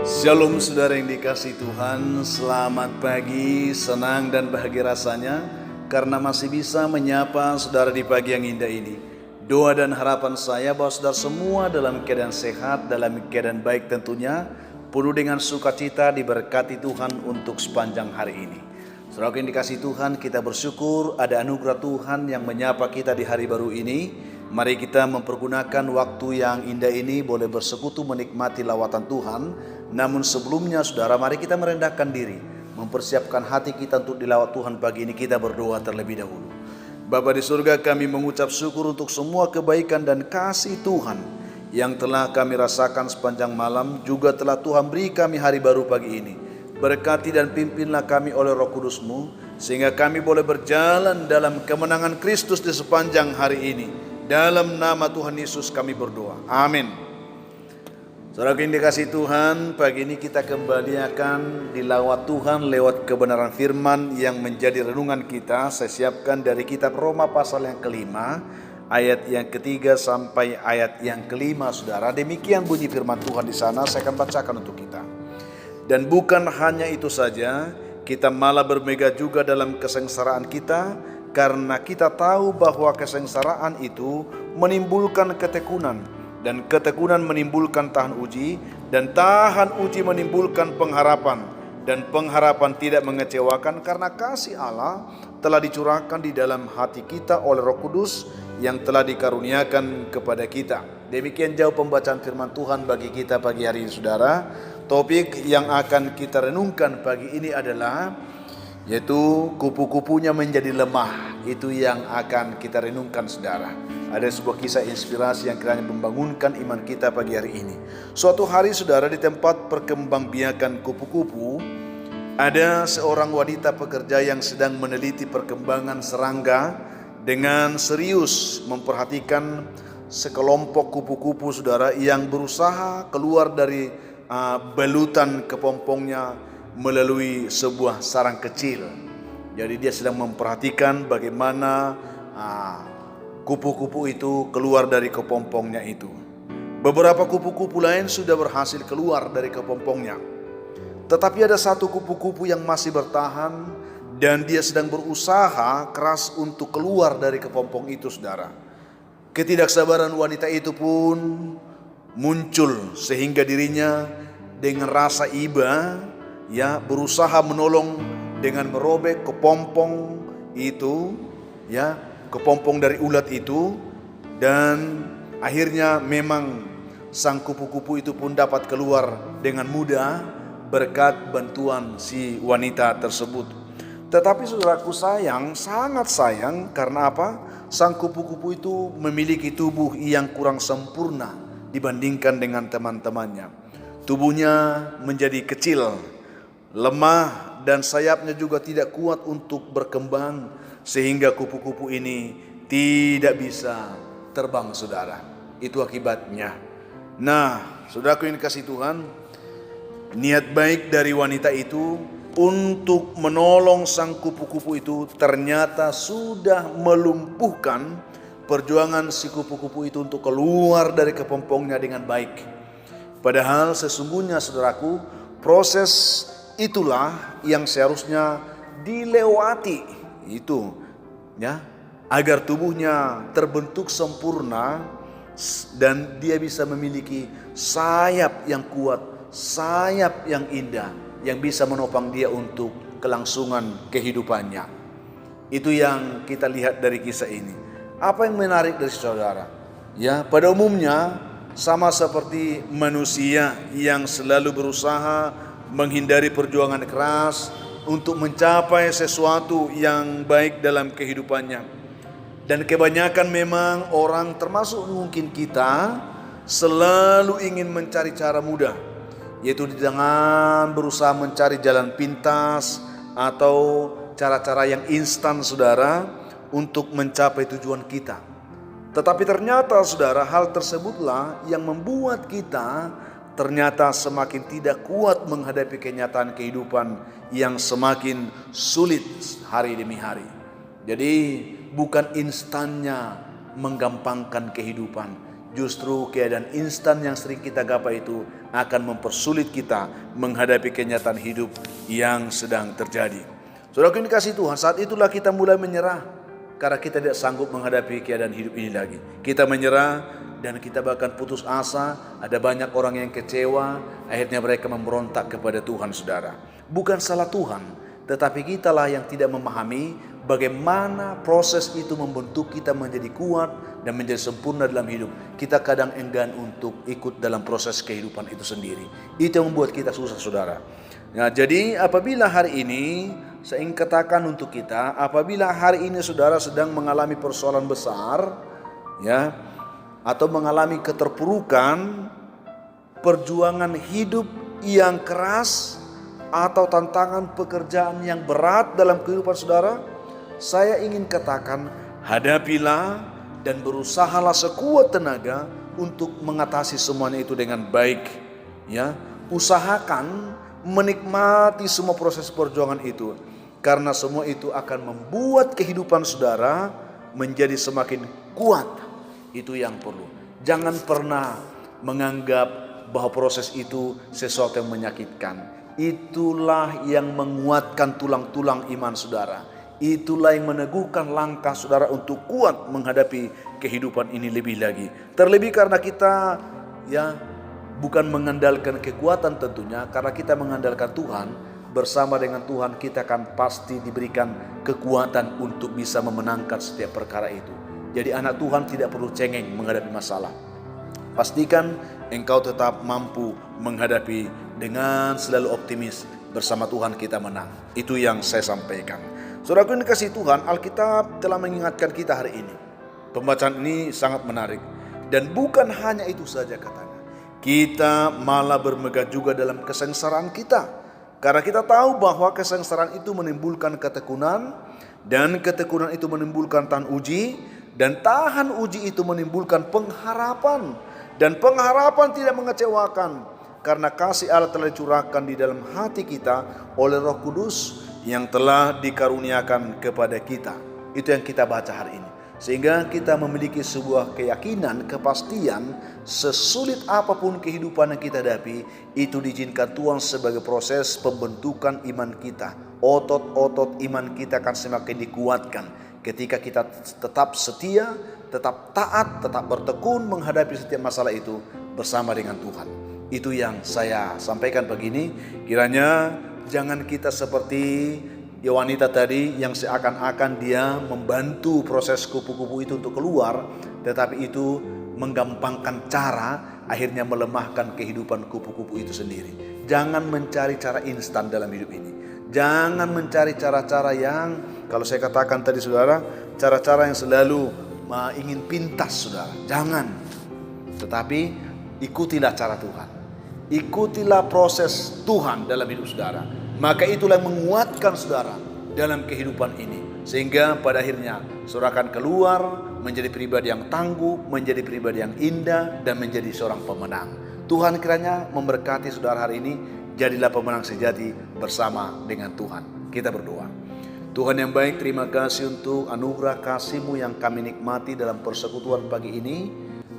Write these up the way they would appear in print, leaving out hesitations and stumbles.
Shalom saudara yang dikasihi Tuhan, selamat pagi, senang dan bahagia rasanya karena masih bisa menyapa saudara di pagi yang indah ini. Doa dan harapan saya bahwa saudara semua dalam keadaan sehat, dalam keadaan baik tentunya, penuh dengan sukacita diberkati Tuhan untuk sepanjang hari ini. Saudara yang dikasihi Tuhan, kita bersyukur ada anugerah Tuhan yang menyapa kita di hari baru ini. Mari kita mempergunakan waktu yang indah ini boleh bersekutu menikmati lawatan Tuhan. Namun sebelumnya saudara, mari kita merendahkan diri, mempersiapkan hati kita untuk dilawat Tuhan pagi ini. Kita berdoa terlebih dahulu. Bapa di surga, kami mengucap syukur untuk semua kebaikan dan kasih Tuhan yang telah kami rasakan sepanjang malam, juga telah Tuhan beri kami hari baru pagi ini. Berkati dan pimpinlah kami oleh Roh Kudus-Mu, sehingga kami boleh berjalan dalam kemenangan Kristus di sepanjang hari ini. Dalam nama Tuhan Yesus kami berdoa. Amin. Saudara yang dikasihi Tuhan, pagi ini kita kembali akan dilawat Tuhan lewat kebenaran firman yang menjadi renungan kita. Saya siapkan dari kitab Roma pasal yang kelima, ayat yang ketiga sampai ayat yang kelima, saudara. Demikian bunyi firman Tuhan di sana, saya akan bacakan untuk kita. Dan bukan hanya itu saja, kita malah bermegah juga dalam kesengsaraan kita, karena kita tahu bahwa kesengsaraan itu menimbulkan ketekunan, dan ketekunan menimbulkan tahan uji, dan tahan uji menimbulkan pengharapan, dan pengharapan tidak mengecewakan karena kasih Allah telah dicurahkan di dalam hati kita oleh Roh Kudus yang telah dikaruniakan kepada kita. Demikian jauh pembacaan firman Tuhan bagi kita pagi hari ini, saudara. Topik yang akan kita renungkan pagi ini adalah yaitu kupu-kupunya menjadi lemah. Itu yang akan kita renungkan, saudara. Ada sebuah kisah inspirasi yang kiranya membangunkan iman kita pagi hari ini. Suatu hari, saudara, di tempat perkembangbiakan kupu-kupu, ada seorang wanita pekerja yang sedang meneliti perkembangan serangga dengan serius, memperhatikan sekelompok kupu-kupu, saudara, yang berusaha keluar dari balutan kepompongnya melalui sebuah sarang kecil. Jadi dia sedang memperhatikan bagaimana kupu-kupu itu keluar dari kepompongnya itu. Beberapa kupu-kupu lain sudah berhasil keluar dari kepompongnya, tetapi ada satu kupu-kupu yang masih bertahan dan dia sedang berusaha keras untuk keluar dari kepompong itu, saudara. Ketidaksabaran wanita itu pun muncul sehingga dirinya dengan rasa iba berusaha menolong dengan merobek kepompong itu, kepompong dari ulat itu, dan akhirnya memang sang kupu-kupu itu pun dapat keluar dengan mudah berkat bantuan si wanita tersebut. Tetapi saudaraku sayang, sangat sayang, karena apa? Sang kupu-kupu itu memiliki tubuh yang kurang sempurna dibandingkan dengan teman-temannya. Tubuhnya menjadi kecil, lemah, dan sayapnya juga tidak kuat untuk berkembang, sehingga kupu-kupu ini tidak bisa terbang, saudara. Itu akibatnya. Nah, saudaraku yang dikasihi Tuhan, niat baik dari wanita itu untuk menolong sang kupu-kupu itu ternyata sudah melumpuhkan perjuangan si kupu-kupu itu untuk keluar dari kepompongnya dengan baik. Padahal sesungguhnya, saudaraku, proses itulah yang seharusnya dilewati itu, agar tubuhnya terbentuk sempurna dan dia bisa memiliki sayap yang kuat, sayap yang indah, yang bisa menopang dia untuk kelangsungan kehidupannya. Itu yang kita lihat dari kisah ini. Apa yang menarik dari saudara? Pada umumnya sama seperti manusia yang selalu berusaha menghindari perjuangan keras untuk mencapai sesuatu yang baik dalam kehidupannya. Dan kebanyakan memang orang, termasuk mungkin kita, selalu ingin mencari cara mudah, yaitu dengan berusaha mencari jalan pintas atau cara-cara yang instan, saudara, untuk mencapai tujuan kita. Tetapi ternyata, saudara, hal tersebutlah yang membuat kita ternyata semakin tidak kuat menghadapi kenyataan kehidupan yang semakin sulit hari demi hari. Jadi bukan instannya menggampangkan kehidupan, justru keadaan instan yang sering kita gapai itu akan mempersulit kita menghadapi kenyataan hidup yang sedang terjadi. Saudaraku yang dikasihi Tuhan, saat itulah kita mulai menyerah karena kita tidak sanggup menghadapi keadaan hidup ini lagi. Kita menyerah dan kita bahkan putus asa. Ada banyak orang yang kecewa, akhirnya mereka memberontak kepada Tuhan, saudara. Bukan salah Tuhan, tetapi kitalah yang tidak memahami bagaimana proses itu membentuk kita menjadi kuat dan menjadi sempurna dalam hidup. Kita kadang enggan untuk ikut dalam proses kehidupan itu sendiri. Itu yang membuat kita susah, saudara. Nah, jadi apabila hari ini saya ingin katakan untuk kita, apabila hari ini saudara sedang mengalami persoalan besar, ya, atau mengalami keterpurukan, perjuangan hidup yang keras, atau tantangan pekerjaan yang berat dalam kehidupan saudara, saya ingin katakan, hadapilah dan berusahalah sekuat tenaga untuk mengatasi semuanya itu dengan baik. Ya, usahakan menikmati semua proses perjuangan itu, karena semua itu akan membuat kehidupan saudara menjadi semakin kuat. Itu yang perlu. Jangan pernah menganggap bahwa proses itu sesuatu yang menyakitkan. Itulah yang menguatkan tulang-tulang iman saudara. Itulah yang meneguhkan langkah saudara untuk kuat menghadapi kehidupan ini lebih lagi. Terlebih karena kita bukan mengandalkan kekuatan tentunya, karena kita mengandalkan Tuhan. Bersama dengan Tuhan kita akan pasti diberikan kekuatan untuk bisa memenangkan setiap perkara itu. Jadi anak Tuhan tidak perlu cengeng menghadapi masalah. Pastikan engkau tetap mampu menghadapi dengan selalu optimis. Bersama Tuhan kita menang. Itu yang saya sampaikan. Saudaraku yang dikasihi Tuhan, Alkitab telah mengingatkan kita hari ini. Pembacaan ini sangat menarik. Dan bukan hanya itu saja katanya. Kita malah bermegah juga dalam kesengsaraan kita. Karena kita tahu bahwa kesengsaraan itu menimbulkan ketekunan. Dan ketekunan itu menimbulkan tahan uji. Dan tahan uji itu menimbulkan pengharapan. Dan pengharapan tidak mengecewakan. Karena kasih Allah telah dicurahkan di dalam hati kita oleh Roh Kudus yang telah dikaruniakan kepada kita. Itu yang kita baca hari ini. Sehingga kita memiliki sebuah keyakinan, kepastian, sesulit apapun kehidupan yang kita hadapi, itu diizinkan Tuhan sebagai proses pembentukan iman kita. Otot-otot iman kita akan semakin dikuatkan ketika kita tetap setia, tetap taat, tetap bertekun menghadapi setiap masalah itu bersama dengan Tuhan. Itu yang saya sampaikan begini. Kiranya jangan kita seperti wanita tadi yang seakan-akan dia membantu proses kupu-kupu itu untuk keluar, tetapi itu menggampangkan cara, akhirnya melemahkan kehidupan kupu-kupu itu sendiri. Jangan mencari cara instan dalam hidup ini. Jangan mencari cara-cara yang, kalau saya katakan tadi saudara, cara-cara yang selalu ingin pintas saudara. Jangan. Tetapi ikutilah cara Tuhan. Ikutilah proses Tuhan dalam hidup saudara. Maka itulah yang menguatkan saudara dalam kehidupan ini. Sehingga pada akhirnya saudara akan keluar menjadi pribadi yang tangguh, menjadi pribadi yang indah, dan menjadi seorang pemenang. Tuhan kiranya memberkati saudara hari ini. Jadilah pemenang sejati bersama dengan Tuhan. Kita berdoa. Tuhan yang baik, terima kasih untuk anugerah kasih-Mu yang kami nikmati dalam persekutuan pagi ini.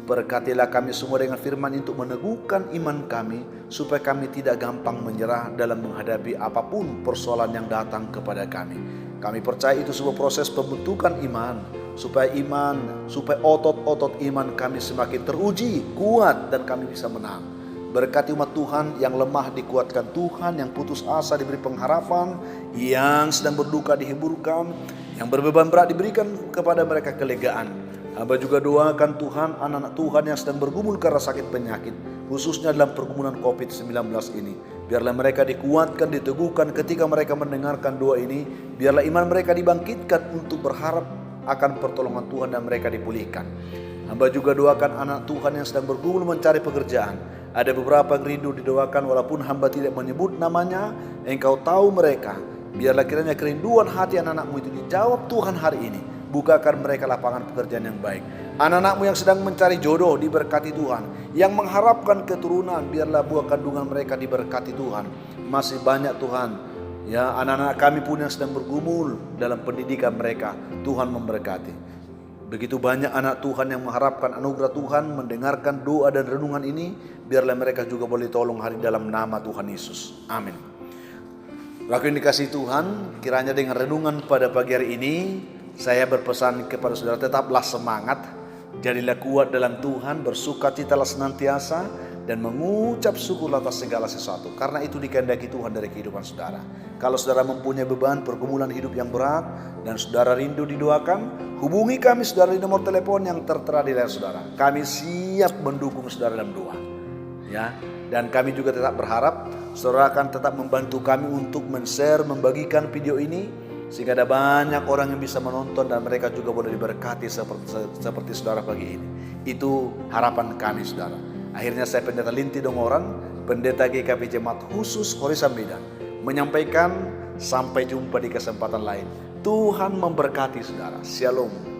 Berkatilah kami semua dengan firman untuk meneguhkan iman kami, supaya kami tidak gampang menyerah dalam menghadapi apapun persoalan yang datang kepada kami. Kami percaya itu sebuah proses pembentukan iman, supaya otot-otot iman kami semakin teruji, kuat, dan kami bisa menang. Berkati umat Tuhan yang lemah dikuatkan Tuhan, yang putus asa diberi pengharapan, yang sedang berduka dihiburkan, yang berbeban berat diberikan kepada mereka kelegaan. Hamba juga doakan Tuhan, anak-anak Tuhan yang sedang bergumul karena sakit penyakit, khususnya dalam pergumulan COVID-19 ini. Biarlah mereka dikuatkan, diteguhkan ketika mereka mendengarkan doa ini. Biarlah iman mereka dibangkitkan untuk berharap akan pertolongan Tuhan dan mereka dipulihkan. Hamba juga doakan anak Tuhan yang sedang bergumul mencari pekerjaan. Ada beberapa yang rindu didoakan walaupun hamba tidak menyebut namanya. Engkau tahu mereka. Biarlah kiranya kerinduan hati anak-anak-Mu itu dijawab Tuhan hari ini. Bukakan mereka lapangan pekerjaan yang baik. Anak-anak-Mu yang sedang mencari jodoh diberkati Tuhan. Yang mengharapkan keturunan, biarlah buah kandungan mereka diberkati Tuhan. Masih banyak Tuhan, ya, anak-anak kami pun yang sedang bergumul dalam pendidikan mereka. Tuhan memberkati. Begitu banyak anak Tuhan yang mengharapkan anugerah Tuhan, mendengarkan doa dan renungan ini, biarlah mereka juga boleh tolong hari dalam nama Tuhan Yesus. Amin. Rakyat yang dikasihi Tuhan, kiranya dengan renungan pada pagi hari ini, saya berpesan kepada saudara, tetaplah semangat, jadilah kuat dalam Tuhan, bersukacitalah senantiasa, dan mengucap syukur atas segala sesuatu. Karena itu dikehendaki Tuhan dari kehidupan saudara. Kalau saudara mempunyai beban pergumulan hidup yang berat, dan saudara rindu didoakan, hubungi kami saudara di nomor telepon yang tertera di layar saudara. Kami siap mendukung saudara dalam doa. Ya, dan kami juga tetap berharap saudara akan tetap membantu kami untuk men-share, membagikan video ini, sehingga ada banyak orang yang bisa menonton dan mereka juga boleh diberkati seperti saudara pagi ini. Itu harapan kami saudara. Akhirnya saya Pendeta Linti Dongoran, Pendeta GKP Jemaat Khusus Khorizam Medan, menyampaikan sampai jumpa di kesempatan lain. Tuhan memberkati saudara. Shalom.